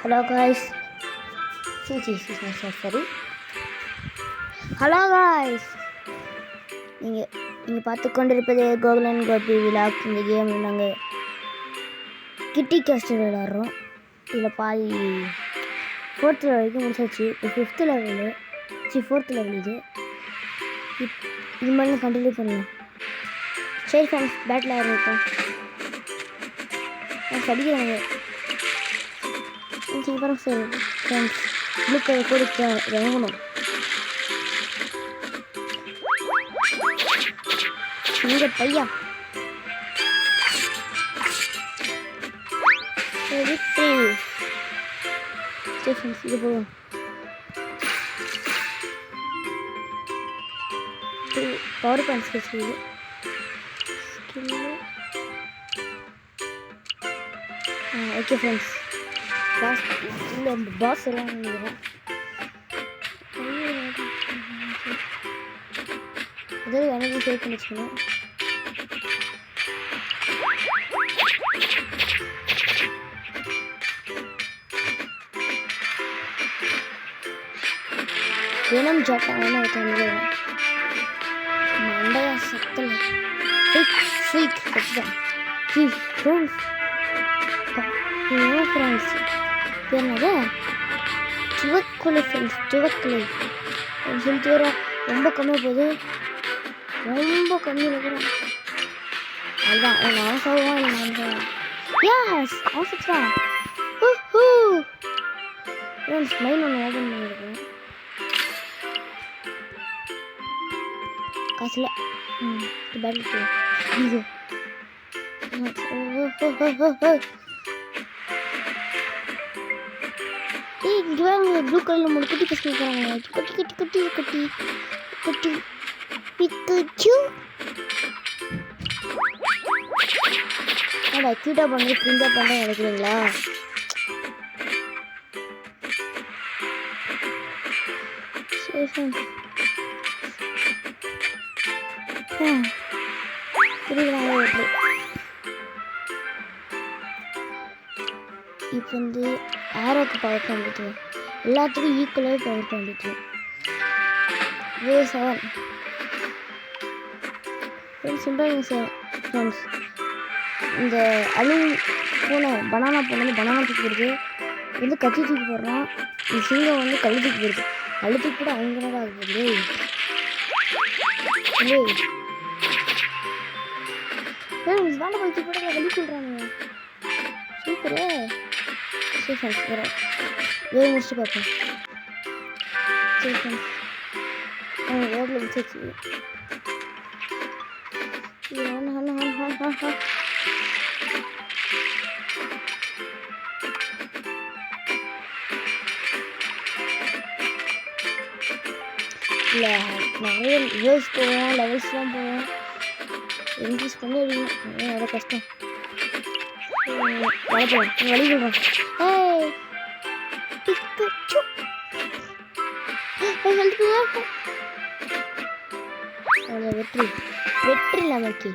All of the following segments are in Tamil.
Hello guys. சரி. ஹலோ காய்ஸ், நீங்கள் பார்த்து கொண்டிருப்பது கோகுலன் கோபி விலாக். இந்த கேம் நாங்கள் கிட்டி கேஸ்டர் விளாட்றோம். இதில் பாதி 4th level வரைக்கும் முடிச்சாச்சு. இப்போ 5th level 4th level இது மாதிரி கண்டினியூ பண்ணலாம். சரி ஃப்ரெண்ட்ஸ், பேட்டில் ஆரம்பிப்போம். படிக்கிறாங்க சீக்கிரம். சரி ஃப்ரெண்ட்ஸ், ப்ளூ கலர் கொடுத்து இறங்கணும். இங்கே பையா சரி ஃப்ரெண்ட்ஸ், இது போதும். Power point skill okay friends. பாஸ் எல்லாம் அதாவது எனர்ஜி சேவ் பண்ணி வச்சுக்கணும். வேணும் ஜாட்டா வேணும் ஒருத்தவங்க மண்டையா சத்தல ஸ்வீட் சத்தம். ஃப்ரெண்ட்ஸ் என்னது துவக்குலை ஃப்ரெண்ட்ஸ், துவக்குலை சொல்லிட்டு வர ரொம்ப கம்மியாக போகுது. ரொம்ப கம்மியில் இருக்கிறோம். அதுதான் எங்கள் அவசரமாக இல்லை. யாஸ் அவசரம் ஃப்ரெண்ட்ஸ். மைண்ட் ஒன்று ஓப்பன் பண்ணியிருக்கேன். காசில் பேட்டில் போகும். இங்கே வேறு ப்ளூ கலரில் 3 குட்டி பசங்க இருக்கிறாங்க. குட்டி குட்டி குட்டி குட்டி குட்டி பிக்கு ஏடா க்யூட்டாக பண்ணி பிரிஞ்சாக பண்ண நினைக்கிறீங்களா? சரி ஃப்ரெண்ட்ஸ், புரியுறாங்க. இப்போ வந்து ஆரோக்கு பவர் பண்ணிட்டு எல்லாத்துக்கும் ஈக்குவலாக பவர் பண்ணிட்டு V7 ஃப்ரெண்ட்ஸ். ஃப்ரெண்ட்ஸ், இந்த பூனை பனானா பூனை வந்து பனானா தூக்கி போடுது. வந்து கத்தி தூக்கி போடுறான். இந்த சிங்கம் வந்து கல் தூக்கி போடுது. கல் தூக்கி கூட அவங்களோட ஆகுது. ஃப்ரெண்ட்ஸ், வாழை பழுத்தி போட வலி சொல்கிறாங்க. சூப்பரே. சரி ஃப்ரெண்ட்ஸ், வேறு முடிச்சுட்டு பார்ப்போம். சரி ஃப்ரெண்ட்ஸ், ரோட்டில் முடிச்சாச்சு. இல்லை நிறைய ரிவர்ஸ் போவோம், லெவல்ஸ்லாம் போவோம். இன்க்ரீஸ் பண்ணி அடிக்கணும். நிறைய கஷ்டம். வளர்ப்போம் வழி சொல்கிறோம். வெற்றி வெற்றி நமக்கு.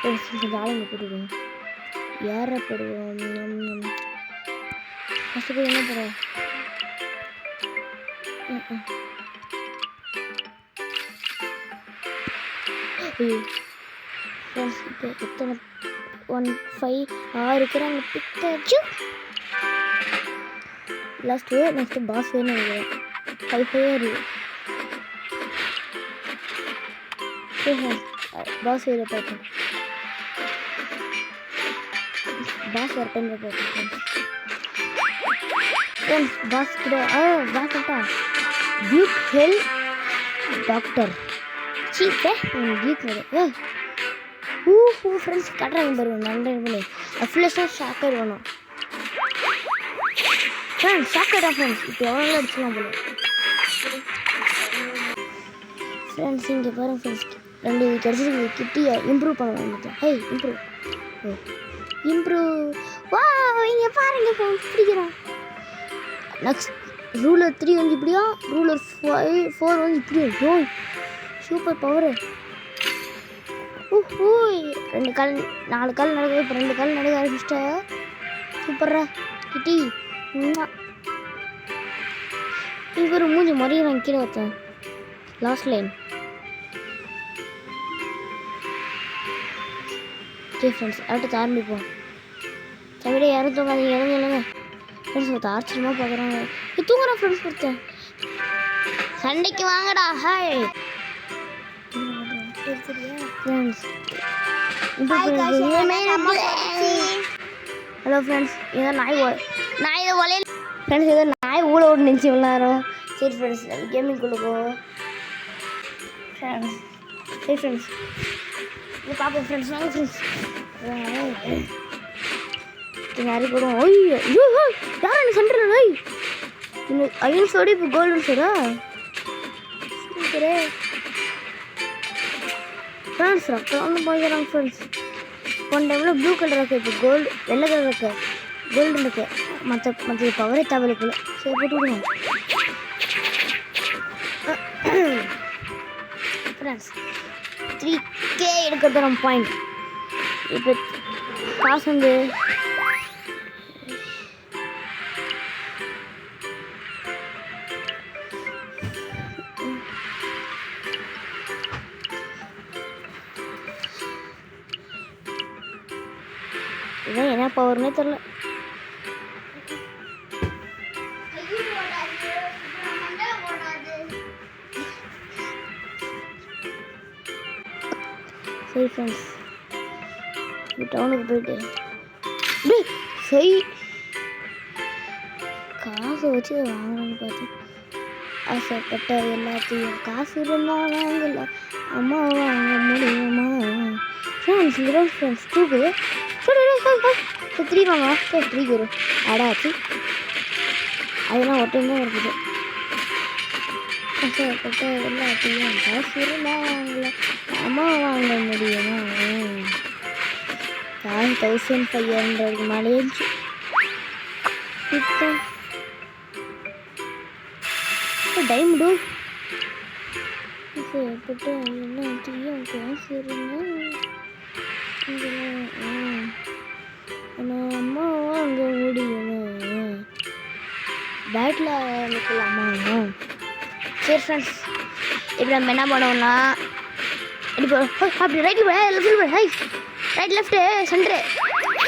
கொஞ்சம் ஆளுங்க போட்டுருவோம். யாரை போடுவோம்? ஃபஸ்ட்டு என்ன போடுவோம்? இப்போ எத்தனை 1 5 6 இருக்கிறாங்க. பிக்காச்சு நெக்ஸ்ட்டு பாஸ் வேணும் நினைக்கிறேன். 5 இருக்கு. பாஸ் வேறு பார்ப்போம். பாஸ் வர டைமில் பார்ப்போம் ஃப்ரெண்ட்ஸ். பாஸ் கூட பாஸ் கட்டா டியூக் ஹெல் டாக்டர் சீப்பே டியூக் மேலே ஃப்ரெண்ட்ஸ் கட்டுறாங்க பாருங்க. நன்றி அஃப்லேஷாக ஷாக்கர் வேணும் ஃப்ரெண்ட்ஸ். ஷாக்கர் தான் ஃப்ரெண்ட்ஸ். இப்போ எவ்வளோ அடிச்சுலாம் போல ஃப்ரெண்ட்ஸ். இங்கே பாருங்க ஃப்ரெண்ட்ஸ், 2 கிடச்சிருக்கு. கிட்டியை இம்ப்ரூவ் பண்ண வந்துட்டேன். ஹே இம்ப்ரூவ் வா இங்கே பாருங்க ஃப்ரெண்ட்ஸ், பிடிக்கிறோம். நெக்ஸ்ட் ரூலர் 3 வந்து இப்படியா, ரூலர் 4 வந்து இப்படியா. Super power. 2 கால் 4 கால் நடக்குது. இப்போ 2 கால் நடக்க ஆரம்பிச்சிட்டேன். சூப்பர்ரா கிட்டி. இங்கே ஒரு மூஞ்சி மறியறான் கீழே ஒருத்தன். Last line. ஓகே ஃப்ரெண்ட்ஸ், அடுத்து ஆரம்பிப்போம். தவிர யாரும் தூங்காதீங்க, இறங்க இல்லைங்க ஃப்ரெண்ட்ஸ். ஒருத்தர் ஆச்சரியமாக பார்க்குறாங்க. தூங்குறான் ஃப்ரெண்ட்ஸ் ஒருத்தன். சண்டைக்கு வாங்கடா. Hi friends. Hello friends. ஏதோ நாய் இதை வளையல் ஃப்ரெண்ட்ஸ். ஏதோ நாய் ஊழ ஓட்டு நினச்சி விளாட்றோம். சரி ஃப்ரெண்ட்ஸ், கேமிங் குள்ளே ஃப்ரெண்ட்ஸ். சரி ஃப்ரெண்ட்ஸ், இது பார்ப்போம் ஃப்ரெண்ட்ஸ். வாங்க ஃப்ரெண்ட்ஸ். யாரி போடுவோம். ஐயோ யார் என்ன சென்டர்? ஐயன் சோடி இப்போ கோல்டன் சோடா சரி ஃப்ரெண்ட்ஸ். அப்புறம் வந்து போய்க்கிறாங்க ஃப்ரெண்ட்ஸ். ஒன் டைமில் ப்ளூ கலர் இருக்கு, இப்போ கோல்டு வெள்ளை கலர் இருக்கு, கோல்டன் இருக்கு. மற்ற பவரே தேவையில்லை போல. சரி போட்டு விடுவோம் ஃப்ரெண்ட்ஸ். 3K எடுக்கிறது நம்ம பாயிண்ட். இப்போ காசு வந்து இதான் என்ன பவர்னே தெரில. சரி ஃப்ரெண்ட்ஸ், டவுனுக்கு போயிட்டு சரி காசை வச்சு வாங்கணும்னு பார்த்து ஆசைப்பட்ட எல்லாத்தையும் காசு இருந்தால் வாங்கல அம்மா வாங்க முடியுமா ஃப்ரெண்ட்ஸ். இதுதான் ஃப்ரெண்ட்ஸ் தூக்கு 3 வாங்க 3 வரும். அடாச்சு அதெல்லாம் ஒரு டைம் தான் இருக்குது. ஆசைப்பட்ட எல்லாத்தையும் காசு இருந்தால் வாங்கல அம்மா வாங்க முடியுமா. 1500 மேலே இருந்துச்சு. இப்போ டைமண்டு ஆசைப்பட்ட எல்லாத்தையும் காசு இருந்தால் அம்மா வாங்க முடியும். பேட்டில் நிற்கலாமா? சரி ஃப்ரெண்ட்ஸ், இப்போ நம்ம என்ன பண்ணுவோம்னா அப்படி ரைட்டில் போய் லெஃப்டில் போய் ரைட் லெஃப்ட்டு சென்ட்ரு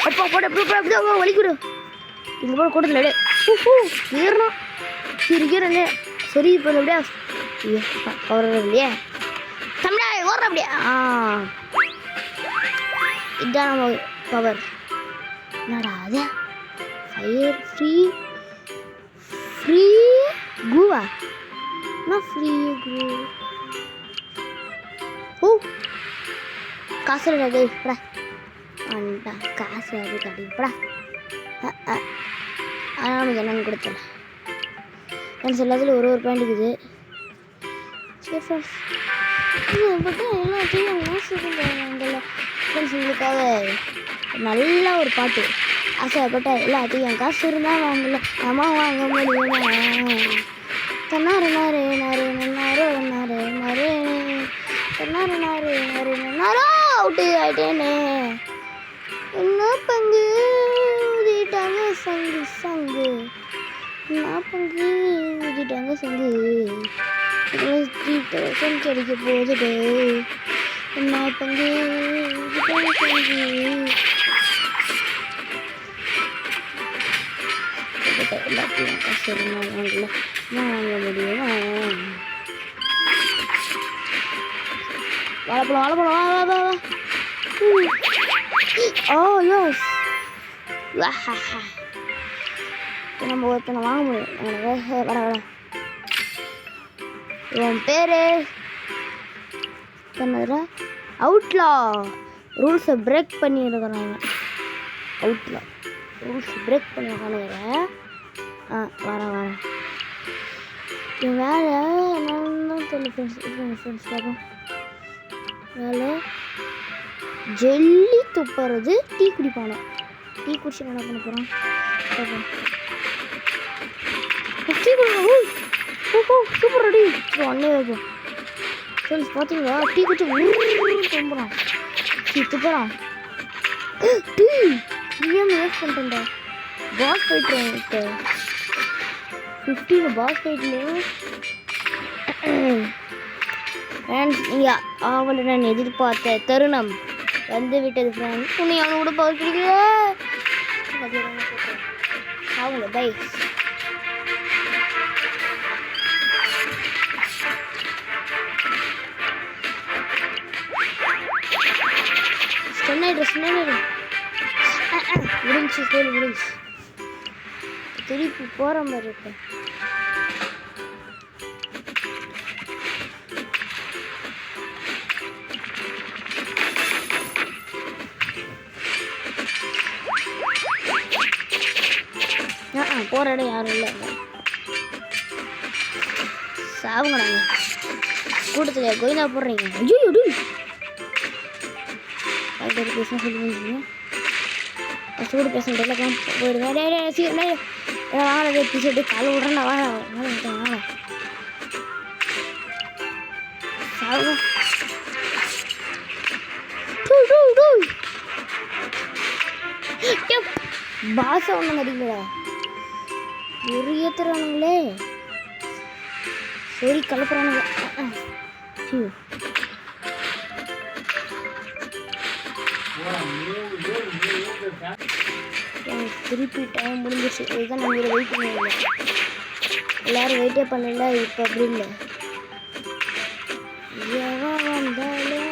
அப்போ போட வலிக்கிடும். இங்கே போட கூட்டத்தில் ஏறணும். சரி ஏறல. சரி இப்போ அப்படியே அவர் இல்லையே தமிழா ஓடுற அப்படியே. இதுதான் நம்ம பவர். என்னடா அது? ஃபயர் ஃப்ரீ கூவா? நான் ஃப்ரீ கூ. காசு இல்லைடா இப்படா வந்துட்டா. காசு அது கட்டிப்படா. ஆனால் நமக்கு என்னென்னு கொடுத்தல ஃப்ரெண்ட்ஸ். எல்லாத்துலையும் ஒரு பாயிண்ட் இருக்குது. சரி ஃப்ரெண்ட்ஸ், எல்லாத்தையும் வாங்கில ஃப்ரெண்ட்ஸ். உங்களுக்காக நல்ல ஒரு பாட்டு. ஆசைப்பட்ட எல்லாத்தையும் காசு இருந்தால் வாங்கல அம்மா வாங்க முடியுமா. தன்னாரு நாரு நாரு நன்னாரோ நாரு நாரு தன்னாரு நாரு நாரு நன்னாரோ அவுட்டு ஆயிட்டேனே. என்ன பங்கு ஊதிட்டாங்க சங்கு என்ன பங்கு ஊதிட்டாங்க சங்கு 3000 கிடைக்க போகுது. என்ன பங்கு ஊதிட்டாங்க சங்கு. எல்லாத்தையும் காசு இருந்தால் வாங்கல வாங்க முடியுமா. வாழைப்பழம் யோஸ் நம்ம ஒருத்தனை வாங்க முடியும். வர இவன் பேர் என்னதுடா? அவுட்லா. ரூல்ஸை பிரேக் பண்ணியிருக்கிறாங்க. அவுட்லா ரூல்ஸ் பிரேக் பண்ணியிருக்கானுங்க. வரேன் என் வேலை என்னன்னு தெரியல ஃப்ரெண்ட்ஸ். பார்ப்போம். வேலை ஜெல்லி துப்புறது. டீ குடிப்பானோ. டீ குடிச்சு என்ன பண்ண போகிறோம்? டீ குடிக்கணும். Super ready. ஒன்னே வைப்போம் ஃப்ரெண்ட்ஸ். பார்த்தீங்களா? டீ குடிச்சு தும்புறான். துப்புறான். டீ ஏன் வேஸ்ட் பண்ணிட்டேன்டா. பாஸ் ஃபைட் 15 பாஸ் ஃபைட்லேயும் ஃப்ரெண்ட்ஸ் நீங்கள் ஆவலுடன் எதிர்பார்த்த தருணம் வந்து விட்டது ஃப்ரெண்ட்ஸ். உன்னை அவனை கூட பார்க்குறீங்கள அவங்கள பை சொன்ன முடிஞ்சு கோல் முடிஞ்சு திருப்பி போகிற மாதிரி இருக்கு. போகிற இடம் யாரும் இல்லை. சாவுங்க நாங்கள் கூட்டத்தில் கோயிந்தா போடுறீங்க. ஐயோ பேச சொல்லி சூடு பேசுகிறேன் போயிடுவேன். சீக்கிரம் வாங்க பிடிச்சிட்டு காலை விட்றேன். நான் வாங்க சாவுங்க. பாச ஒன்றும் அடிக்கலடா ஏற்றுறானுங்களே. சரி கலப்புறானுங்க. திருப்பி டைம் முடிஞ்சிச்சு. இதுதான் நம்ம வெயிட் பண்ணல. எல்லாரும் வெயிட்டே பண்ணல. இப்போ அப்படி இல்லை. வந்தாலும்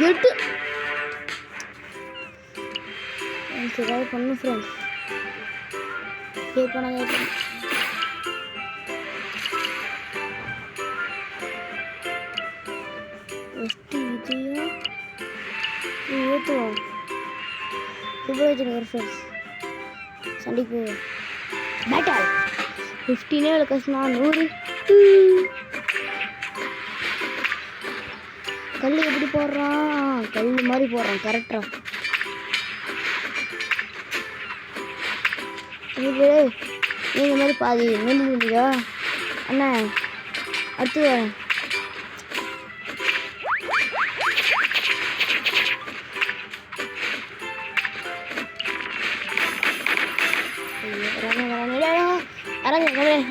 எட்டு ஏதாவது பண்ணும் ஃப்ரெண்ட்ஸ். பே பண்ணாங்க. ஃபஸ்ட்டு இதையும் ஏற்றுவோம். சுப்ரஜன் ஃப்ரெண்ட்ஸ் சண்டைக்கு பேட்டால் 15 கஷ்டம் 100. கல் எப்படி போடுறான்? கல் மாதிரி போடுறான் கரெக்டாக. நீங்கள் மாதிரி பாதி நீந்தியா அண்ணா? அடுத்து வரேன்.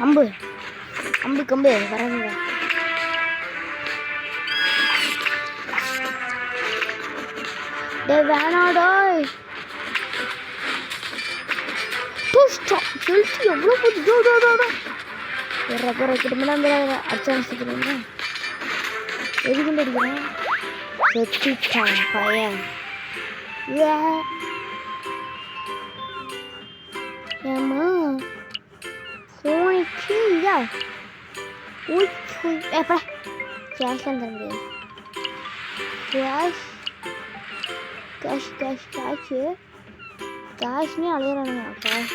அம்பு அம்பு கம்பு வராங்க. வேணாடோய் செல்சி எவ்வளோ போகிற கிட்டமே அடிச்சாங்க. எதுக்கு அடிக்கிறேன்? செத்துட்டான் பையன். ஏமா ஃபோனுக்கு இதா எப்போ கேஷ்லாம் தர முடியாது. காஷ்னே அழுகிறானுங்க. காஷ்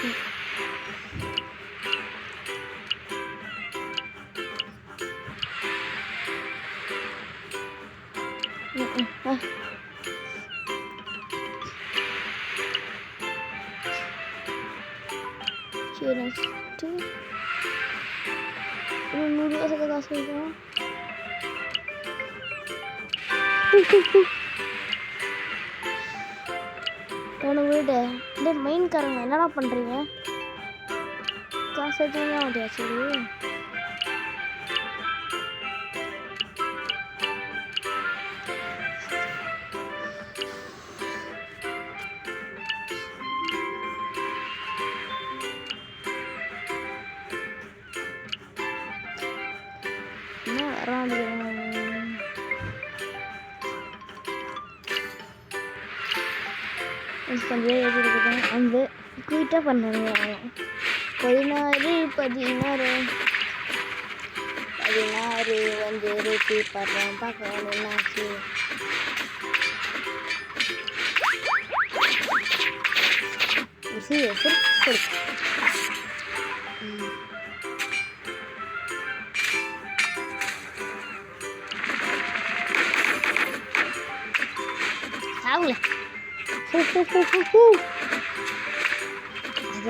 சரி நெக்ஸ்ட்டு 100 ரூபா காசு வைக்கிறோம். எனக்கு வீடு இந்த மெயின்காரங்க என்னடா பண்ணுறீங்க? காசு வச்சுருந்தா மாட்டியா? சரி என்ன வராது. கொஞ்சம் எழுதிருக்கேன். அந்த குயிட்டாக பண்ணுறாங்க. 16 வந்து ரூபி படுறோம். பார்க்கலாம் என்னாச்சு.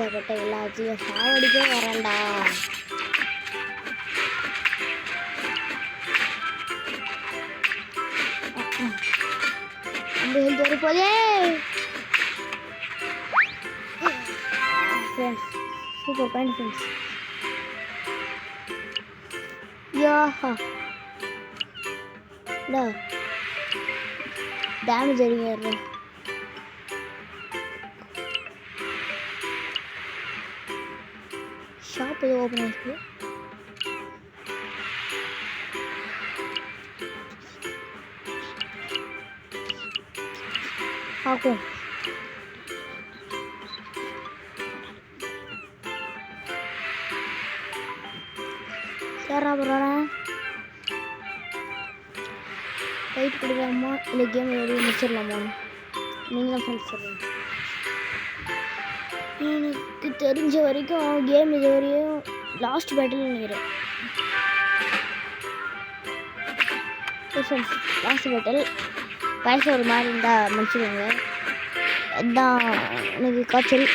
அதப்பட்ட எல்லாத்தையும் சாவடிக்க வரேன்டா. ரொம்ப ஹெல்த் வர போதே ஃப்ரெண்ட்ஸ். Super point friends. யாஹா டேமேஜ் அடிங்க. ஷாப் ஏதோ ஓப்பன் ஆயிருக்கு. பார்ப்போம். சரிடா போகிறேன். ஃபைட் கொடுக்கலாமா இல்லை கேம் வெளியே முடிச்சிடலாமா? நீங்கள் தான் ஃப்ரெண்ட்ஸ் சொல்லுங்கள். எனக்கு தெரிஞ்ச வரைக்கும் கேம் இது வரையும் லாஸ்ட் பேட்டில் நினைக்கிறேன். லாஸ்ட் பேட்டில் வயசு ஒரு மாதிரி இருந்தால் மன்னிச்சுக்கோங்க. அதுதான் எனக்கு காய்ச்சல்.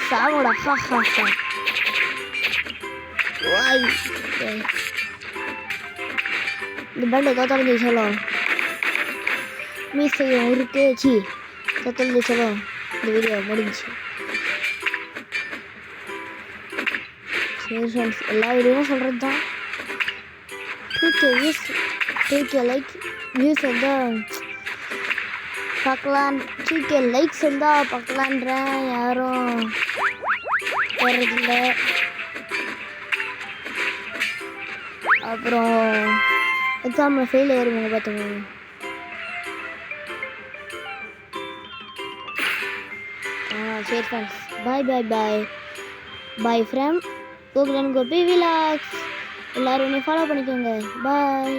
சாவோட ஹா ஹா ஹா வாய். இந்த பேட்டில் தோத்தாலும் சொல்லலாம். மீசையும் இருக்கு. தோத்தாலும் சொல்லலாம். இந்த வீடியோ முடிஞ்சு. சரி ஃப்ரெண்ட்ஸ், எல்லா வீடியோவும் சொல்கிறது தான். 2K லைக் வியூஸ் வந்தால் பார்க்கலாம். 2K லைக்ஸ் வந்தால் பார்க்கலான்றேன். யாரும் வர்றதில்லை. அப்புறம் எக்ஸாமில் ஃபெயில் ஆயிருவாங்க பார்த்துக்கோங்க. சரி ஃப்ரெண்ட்ஸ், பாய் ஃப்ரெண்ட் கோகுலன் கோபி விலாக்ஸ். எல்லோரும் என்னை ஃபாலோ பண்ணிக்கோங்க. பாய்.